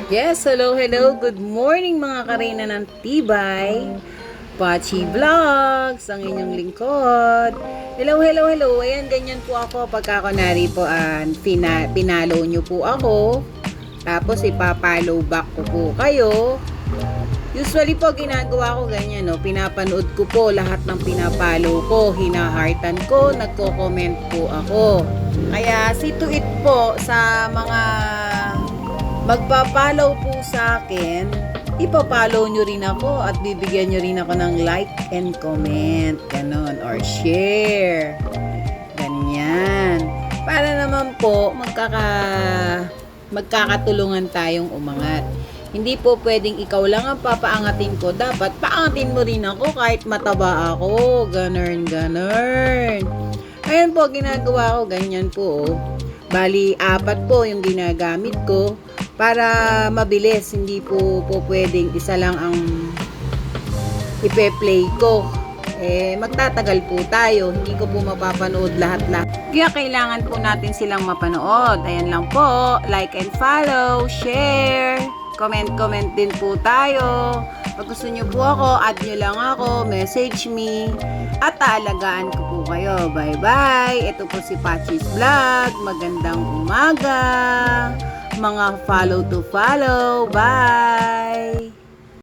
Yes, hello. Good morning mga karina ng Tibay. Pachi Vlogs, ang inyong lingkod. Hello. Ayan, ganyan po ako pagka kunwari po pinalo nyo po ako. Tapos ipapollow back ko po kayo. Usually po ginagawa ko ganyan, no? Pinapanood ko po lahat ng pinapalo ko, hinaheartan ko, nagko-comment po ako. Kaya see to it po sa mga magpa-follow po sa akin, ipapollow nyo rin ako at bibigyan nyo rin ako ng like and comment, ganon, or share. Ganyan. Para naman po magkakatulungan tayong umangat. Hindi po pwedeng ikaw lang ang papaangatin ko. Dapat paangatin mo rin ako kahit mataba ako. Ganon. Ayan po, ginagawa ko. Ganyan po. Bali, 4 po yung ginagamit ko para mabilis. Hindi po pwedeng isa lang ang ipe-play ko. Magtatagal po tayo. Hindi ko po mapapanood lahat. Kaya kailangan po natin silang mapanood. Ayan lang po. Like and follow, share, comment din po tayo. Pag gusto nyo po ako, add nyo lang ako, message me, at taalagaan ko po kayo. Bye-bye! Ito po si Pachi's Vlog. Magandang umaga! Mga follow to follow. Bye!